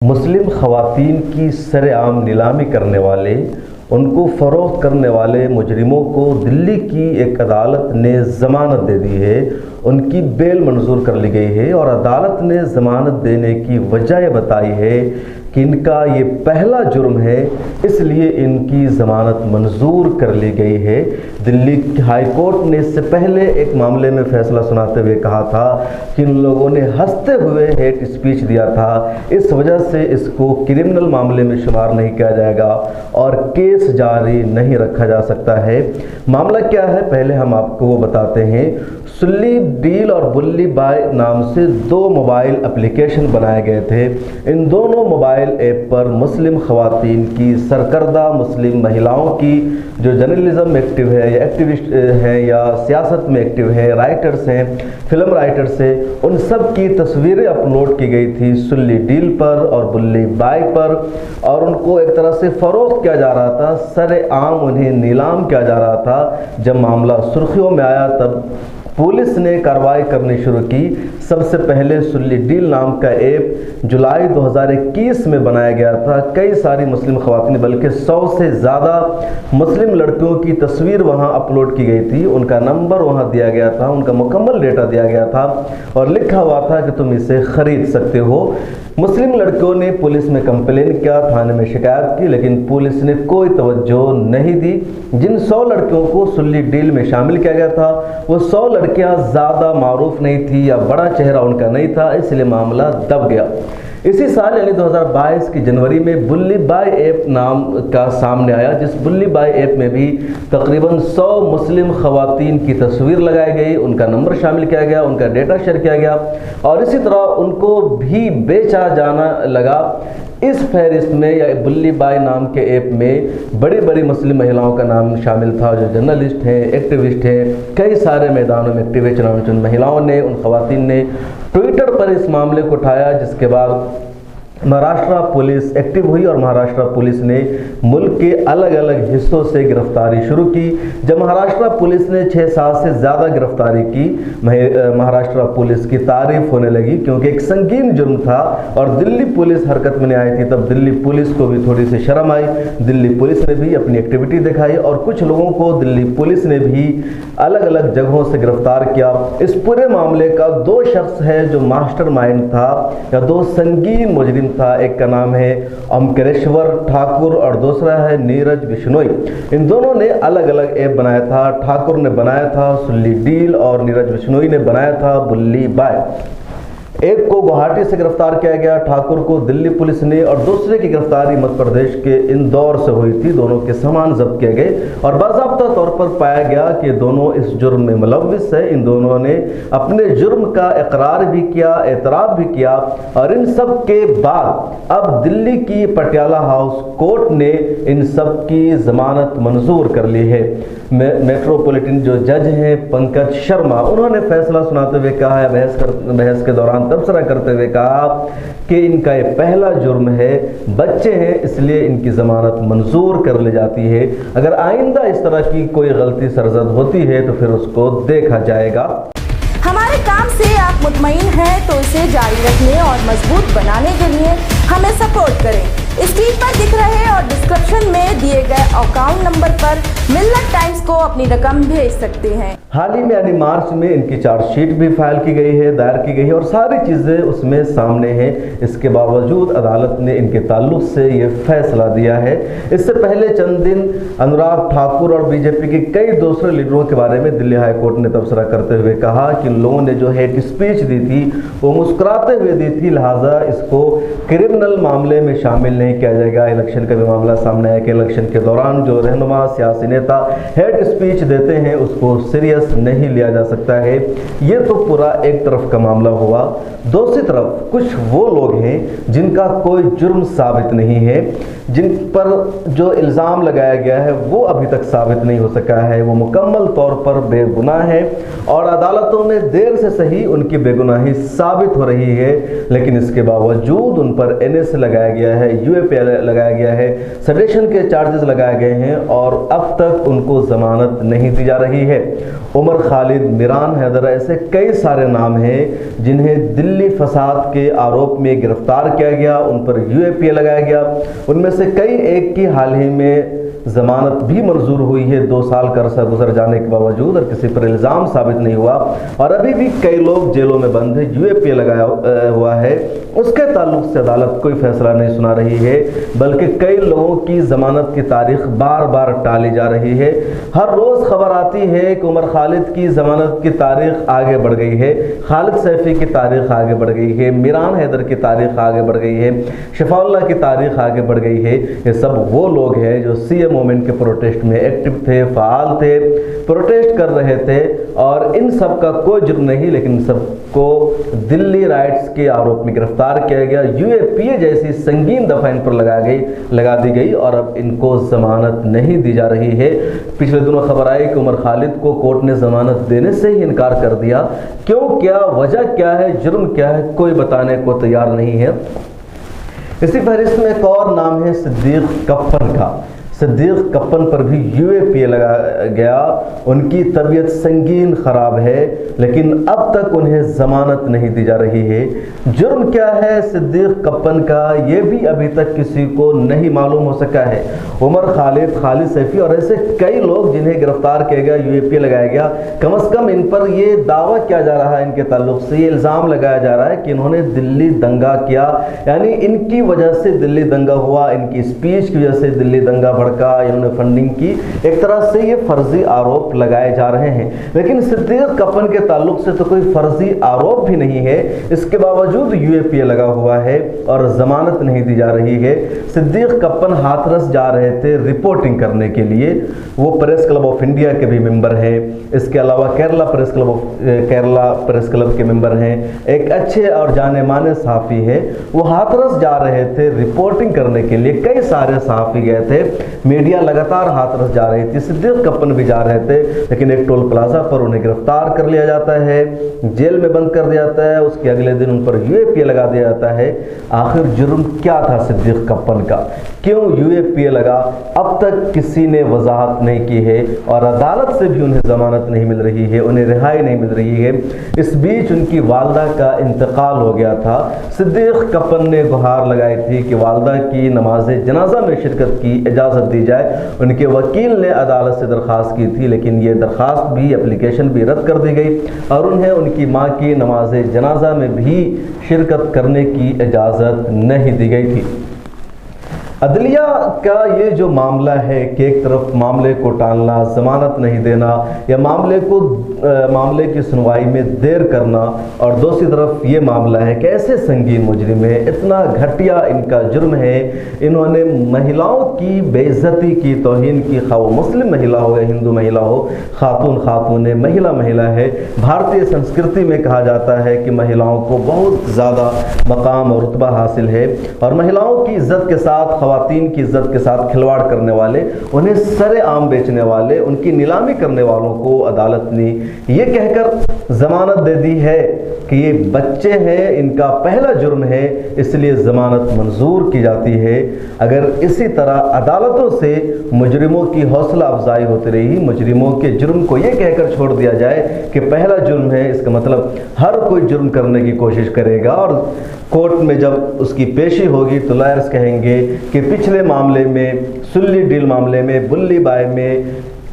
مسلم خواتین کی سرعام نیلامی کرنے والے، ان کو فروخت کرنے والے مجرموں کو دلی کی ایک عدالت نے ضمانت دے دی ہے۔ ان کی بیل منظور کر لی گئی ہے اور عدالت نے ضمانت دینے کی وجہ یہ بتائی ہے کہ ان کا یہ پہلا جرم ہے، اس لیے ان کی ضمانت منظور کر لی گئی ہے۔ دلی ہائی کورٹ نے اس سے پہلے ایک معاملے میں فیصلہ سناتے ہوئے کہا تھا کہ ان لوگوں نے ہنستے ہوئے ہیٹ اسپیچ دیا تھا، اس وجہ سے اس کو کرمنل معاملے میں شمار نہیں کیا جائے گا اور کیس جاری نہیں رکھا جا سکتا ہے۔ معاملہ کیا ہے پہلے ہم آپ کو وہ بتاتے ہیں۔ سلی ڈیل اور بلی بائی نام سے دو موبائل اپلیکیشن بنائے گئے تھے۔ ان دونوں موبائل ایپ پر مسلم خواتین کی سرکردہ مسلم مہیلاؤں کی جو جرنلزم میں ایکٹیو ہے یا ایکٹیوسٹ ہیں یا سیاست میں ایکٹیو ہے، رائٹرز ہیں، فلم رائٹرز ہیں، ان سب کی تصویریں اپلوڈ کی گئی تھی سلی ڈیل پر اور بلی بائی پر، اور ان کو ایک طرح سے فروخت کیا جا رہا تھا، سر عام انہیں نیلام کیا جا رہا تھا۔ جب معاملہ سرخیوں میں آیا تب پولیس نے کارروائی کرنی شروع کی۔ سب سے پہلے سلی ڈیل نام کا ایپ جولائی 2021 میں بنایا گیا تھا۔ کئی ساری مسلم خواتین بلکہ 100 سے زیادہ مسلم لڑکیوں کی تصویر وہاں اپلوڈ کی گئی تھی، ان کا نمبر وہاں دیا گیا تھا، ان کا مکمل ڈیٹا دیا گیا تھا اور لکھا ہوا تھا کہ تم اسے خرید سکتے ہو۔ مسلم لڑکیوں نے پولیس میں کمپلین کیا، تھانے میں شکایت کی، لیکن پولیس نے کوئی توجہ نہیں دی۔ جن 100 لڑکیوں کو سلی ڈیل میں شامل کیا گیا تھا وہ 100 لڑکیاں زیادہ معروف نہیں تھی یا بڑا چہرہ ان کا نہیں تھا، اس لیے معاملہ دب گیا۔ اسی سال یعنی 2022 کی جنوری میں بلی بائی ایپ نام کا سامنے آیا، جس بلی بائی ایپ میں بھی تقریباً 100 مسلم خواتین کی تصویر لگائی گئی، ان کا نمبر شامل کیا گیا، ان کا ڈیٹا شیئر کیا گیا اور اسی طرح ان کو بھی بیچا جانا لگا۔ اس فہرست میں یا بلی بائی نام کے ایپ میں بڑی بڑی مسلم مہیلاؤں کا نام شامل تھا جو جرنلسٹ ہیں، ایکٹیوسٹ ہیں، کئی سارے میدانوں میں ایکٹیو ہیں۔ چنانچہ ان مہیلاؤں نے، ان خواتین نے ٹویٹر پر اس معاملے کو اٹھایا، جس کے بعد مہاراشٹرا پولیس ایکٹیو ہوئی اور مہاراشٹرا پولیس نے ملک کے الگ الگ حصوں سے گرفتاری شروع کی۔ جب مہاراشٹرا پولیس نے 6-7 سے زیادہ گرفتاری کی، مہاراشٹرا پولیس کی تعریف ہونے لگی کیونکہ ایک سنگین جرم تھا اور دلی پولیس حرکت میں نہیں آئی تھی۔ تب دلی پولیس کو بھی تھوڑی سی شرم آئی، دلی پولیس نے بھی اپنی ایکٹیویٹی دکھائی اور کچھ لوگوں کو دلی پولیس نے بھی الگ الگ جگہوں سے گرفتار کیا۔ اس پورے معاملے کا 2 شخص ہے جو ماسٹر مائنڈ تھا یا 2 سنگین مجرم تھا، ایک کا نام ہے امکریشور ٹھاکر اور دوسرا ہے نیرج بشنوئی۔ ان دونوں نے الگ الگ ایپ بنایا تھا۔ ٹھاکر نے بنایا تھا سلی ڈیل اور نیرج بشنوئی نے بنایا تھا بلی بائی۔ ایک کو گوہاٹی سے گرفتار کیا گیا، ٹھاکر کو دلی پولیس نے، اور دوسرے کی گرفتاری مدھیہ پردیش کے اندور سے ہوئی تھی۔ دونوں کے سامان ضبط کیے گئے اور باضابطہ طور پر پایا گیا کہ دونوں اس جرم میں ملوث ہیں۔ ان دونوں نے اپنے جرم کا اقرار بھی کیا، اعتراف بھی کیا اور ان سب کے بعد اب دلی کی پٹیالہ ہاؤس کورٹ نے ان سب کی ضمانت منظور کر لی ہے۔ میٹروپولیٹن جو جج ہیں پنکج شرما، انہوں نے فیصلہ سناتے ہوئے کہا ہے، بحث کے دوران تبصرہ کرتے ہوئے کہا کہ ان کا یہ پہلا جرم ہے، بچے ہیں اس لیے ان کی ضمانت منظور کر لی جاتی ہے۔ اگر آئندہ اس طرح کی کوئی غلطی سرزد ہوتی ہے تو پھر اس کو دیکھا جائے گا۔ ہمارے کام سے آپ مطمئن ہیں تو اسے جاری رکھنے اور مضبوط بنانے کے لیے ہمیں سپورٹ کریں۔ اسکرین پر دکھ رہے اور ڈسکرپشن میں دیے گئے اکاؤنٹ نمبر پر ملت ٹائمز کو اپنی رقم بھیج سکتے ہیں۔ حال ہی میں یعنی مارچ میں ان کی چارج شیٹ بھی فائل کی گئی ہے، دائر کی گئی ہے اور ساری چیزیں اس میں سامنے ہیں۔ اس کے باوجود عدالت نے ان کے تعلق سے یہ فیصلہ دیا ہے۔ اس سے پہلے چند دن انوراگ ٹھاکر اور بی جے پی کے کئی دوسرے لیڈروں کے بارے میں دلی ہائی کورٹ نے تبصرہ کرتے ہوئے کہا کہ ان لوگوں نے جو ہیٹ اسپیچ دی تھی وہ مسکراتے ہوئے دی تھی، لہٰذا اس کو کرمنل معاملے میں شامل نہیں کیا جائے گا۔ الیکشن کا بھی معاملہ سامنے ہے کہ الیکشن کے دوران جو رہنما سیاسی نیتا ہیٹ اسپیچ دیتے ہیں اس کو سیریس نہیں لیا جا سکتا ہے۔ یہ تو پورا ایک طرف کا معاملہ ہوا۔ دوسری طرف کچھ وہ لوگ ہیں جن کا کوئی جرم ثابت نہیں ہے، جن پر جو الزام لگایا گیا ہے وہ ابھی تک ثابت نہیں ہو سکا ہے، وہ مکمل طور پر بے گناہ ہے اور عدالتوں میں دیر سے صحیح ان کی بے گناہی ثابت ہو رہی ہے، لیکن اس کے باوجود ان پر NS لگایا گیا ہے، UAP لگایا گیا ہے सडेशन के चार्जेस लगाए गए हैं और अब तक उनको ज़मानत नहीं दी जा रही है। उमर खालिद, मिरान हैदर, ऐसे कई सारे नाम हैं जिन्हें दिल्ली फसाद के आरोप में गिरफ्तार किया गया, उन पर UAPA लगाया गया। उनमें से कई एक की हाल ही में ज़मानत भी मंजूर हुई है 2 साल का अरसा गुजर जाने के बावजूद, और किसी पर इल्ज़ाम साबित नहीं हुआ, और अभी भी कई लोग जेलों में बंद है, UAPA लगाया हुआ है। उसके ताल्लुक से अदालत कोई फैसला नहीं सुना रही है, बल्कि कई लोगों की ज़मानत की तारीख बार बार टाली जा रही है। हर रोज़ खबर आती है कि उमर खालिद की ज़मानत की तारीख आगे बढ़ गई है, खालिद सैफ़ी की तारीख आगे बढ़ गई है, मिरान हैदर की तारीख आगे बढ़ गई है, शफाउल्लाह की तारीख आगे बढ़ गई है। ये सब वो लोग हैं जो CA मूवमेंट के प्रोटेस्ट में एक्टिव थे, फ़ाल थे, प्रोटेस्ट कर रहे थे, और इन सब का कोई जुर्म नहीं, लेकिन सबको दिल्ली राइट्स के आरोप में गिरफ्तार किया गया। UAPA जैसी संगीन दफ़ा इन पर लगा दी गई और अब इनको ज़मानत नहीं दी जा रही है। पिछले दिनों खबर आई कि उमर खालिद को कोर्ट ने ज़मानत देने से ही इनकार कर दिया। क्यों, क्या वजह, क्या है, जुर्म क्या है, कोई बताने को तैयार नहीं है। इसी फहरिस्त में एक और नाम है सिद्दीक कप्पन का। सिद्दीक कप्पन पर भी UAPA लगा गया। उनकी तबीयत संगीन ख़राब है, लेकिन अब तक उन्हें ज़मानत नहीं दी जा रही है। जुर्म क्या है सिद्दीक कप्पन का, ये भी अभी तक किसी को नहीं मालूम हो सका है। उमर खालिद, खालिद सैफ़ी और ऐसे कई लोग जिन्हें गिरफ्तार किया गया, UAPA लगाया गया, कम अज़ कम इन पर ये दावा किया जा रहा है, इनके ताल्लुक़ से ये इल्ज़ाम लगाया जा रहा है कि इन्होंने दिल्ली दंगा किया, यानी इनकी वजह से दिल्ली दंगा हुआ, इनकी स्पीच की वजह से दिल्ली दंगा का इन्होंने फंडिंग की। एक तरह से ये फर्जी आरोप लगाए जा रहे हैं, लेकिन सिद्दीक कप्पन के ताल्लुक से तो कोई फर्जी आरोप भी नहीं है। इसके बावजूद UAPA लगा हुआ है और जमानत नहीं दी जा रही है। सिद्दीक कप्पन हाथरस जा रहे थे रिपोर्टिंग करने के लिए। वो प्रेस क्लब ऑफ इंडिया के भी मेंबर हैं, इसके अलावा केरला प्रेस क्लब के मेंबर हैं, एक अच्छे और जाने माने सहाफ़ी है। वो हाथरस जा रहे थे रिपोर्टिंग करने के लिए, कई सारे सहाफ़ी गए थे, मीडिया लगातार हाथरस जा रही थी, सिद्दीक कप्पन भी जा रहे थे, लेकिन एक टोल प्लाजा पर उन्हें गिरफ्तार कर लिया जाता है, जेल में बंद कर दिया जाता है, उसके अगले दिन उन पर UAPA लगा दिया जाता है। आखिर जुर्म क्या था सिद्दीक कप्पन का, क्यों UAPA लगा, अब तक किसी ने वजाहत नहीं की है और अदालत से भी उन्हें ज़मानत नहीं मिल रही है, उन्हें रिहाई नहीं मिल रही है। इस बीच उनकी वालदा का इंतकाल हो गया था। सिद्दीक कप्पन ने गुहार लगाई थी कि वालदा की नमाज जनाजा में शिरकत की इजाज़त दी जाए। उनके वकील ने अदालत से दरख्वास्त की थी, लेकिन ये दरख्वास्त भी, एप्लीकेशन भी रद्द कर दी गई और उन्हें उनकी माँ की नमाज जनाजा में भी शिरकत करने की इजाज़त नहीं दी गई थी। अदलिया का ये जो मामला है कि एक तरफ मामले को टालना, ज़मानत नहीं देना या मामले की सुनवाई में देर करना, और दूसरी तरफ ये मामला है कि ऐसे संगीन मुजरिम है, इतना घटिया इनका जुर्म है, इन्होंने महिलाओं की बेइज्जती की, तौहीन की, खा वो मुस्लिम महिला हो या हिंदू महिला हो, खातून है, महिला है। भारतीय संस्कृति में कहा जाता है कि महिलाओं को बहुत ज़्यादा मकाम और रुतबा हासिल है, और महिलाओं की इज़्ज़त के साथ, ख़वातीन की इज़्ज़त के साथ खिलवाड़ करने वाले, उन्हें सरेआम बेचने वाले, उनकी नीलामी करने वालों को अदालत ने ये कहकर ज़मानत दे दी है कि ये बच्चे हैं, इनका पहला जुर्म है, इसलिए ज़मानत मंजूर की जाती है। अगर इसी तरह अदालतों से मुजरिमों की हौसला अफजाई होती रही, मुजरिमों के जुर्म को ये कहकर छोड़ दिया जाए कि पहला जुर्म है, इसका मतलब हर कोई जुर्म करने की कोशिश करेगा, और कोर्ट में जब उसकी पेशी होगी तो लॉयर्स कहेंगे कि पिछले मामले में, सुल्ली डील मामले में, बुल्ली बाय में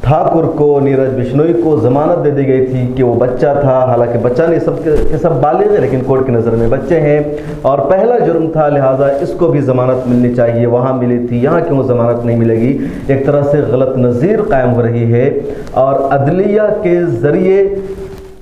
ठाकुर को, नीरज बिश्नोई को ज़मानत दे दी गई थी कि वो बच्चा था, हालांकि बच्चा नहीं, सब बालिग है, लेकिन कोर्ट की नज़र में बच्चे हैं, और पहला जुर्म था, लिहाजा इसको भी ज़मानत मिलनी चाहिए, वहाँ मिली थी, यहाँ क्यों ज़मानत नहीं मिलेगी। एक तरह से गलत नज़ीर कायम हो रही है, और अदलिया के ज़रिए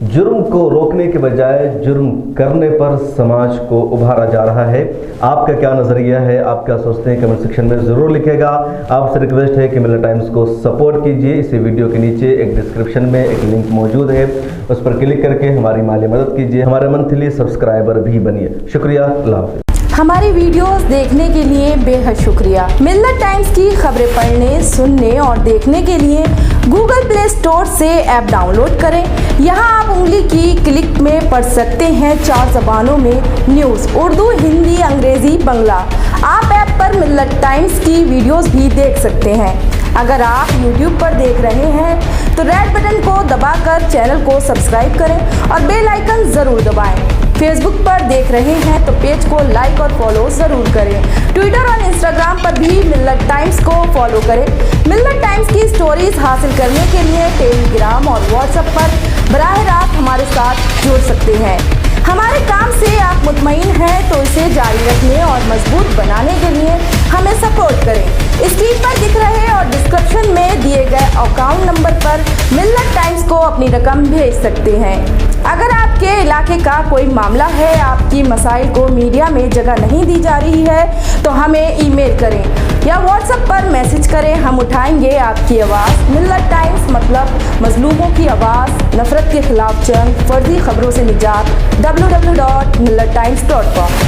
जुर्म को रोकने के बजाय जुर्म करने पर समाज को उभारा जा रहा है। आपका क्या नज़रिया है, आप क्या सोचते हैं, कमेंट सेक्शन में ज़रूर लिखेगा। आपसे रिक्वेस्ट है कि मिलर टाइम्स को सपोर्ट कीजिए। इसी वीडियो के नीचे एक डिस्क्रिप्शन में एक लिंक मौजूद है, उस पर क्लिक करके हमारी माली मदद कीजिए, हमारे मंथली सब्सक्राइबर भी बनिए। शुक्रिया, अल्लाह हाफ़िज़। हमारी वीडियोस देखने के लिए बेहद शुक्रिया। मिल्लत टाइम्स की खबरें पढ़ने, सुनने और देखने के लिए गूगल प्ले स्टोर से ऐप डाउनलोड करें। यहाँ आप उंगली की क्लिक में पढ़ सकते हैं 4 ज़बानों में न्यूज़, उर्दू, हिंदी, अंग्रेज़ी, बांग्ला। आप ऐप पर मिल्लत टाइम्स की वीडियोस भी देख सकते हैं। अगर आप YouTube पर देख रहे हैं तो रेड बटन को दबाकर चैनल को सब्सक्राइब करें और बेल आइकन ज़रूर दबाएं। फेसबुक पर देख रहे हैं तो पेज को लाइक और फॉलो ज़रूर करें। ट्विटर और इंस्टाग्राम पर भी मिल्लत टाइम्स को फॉलो करें। मिल्लत टाइम्स की स्टोरीज हासिल करने के लिए टेलीग्राम और व्हाट्सएप पर बराह रास्त हमारे साथ जुड़ सकते हैं। हमारे काम से आप मुतमईन हैं तो इसे जारी रखने और मजबूत बनाने के लिए हमें सपोर्ट करें। स्क्रीन पर दिख रहे और डिस्क्रिप्शन में दिए गए अकाउंट नंबर पर मिल्लत टाइम्स को अपनी रकम भेज सकते हैं। अगर आपके इलाके का कोई मामला है, आपकी मसाइल को मीडिया में जगह नहीं दी जा रही है तो हमें ईमेल करें या व्हाट्सएप पर मैसेज करें, हम उठाएंगे आपकी आवाज़। मिल्लत टाइम्स मतलब मजलूमों की आवाज़, नफरत के खिलाफ जंग, फर्जी खबरों से निजात। www.millattimes.com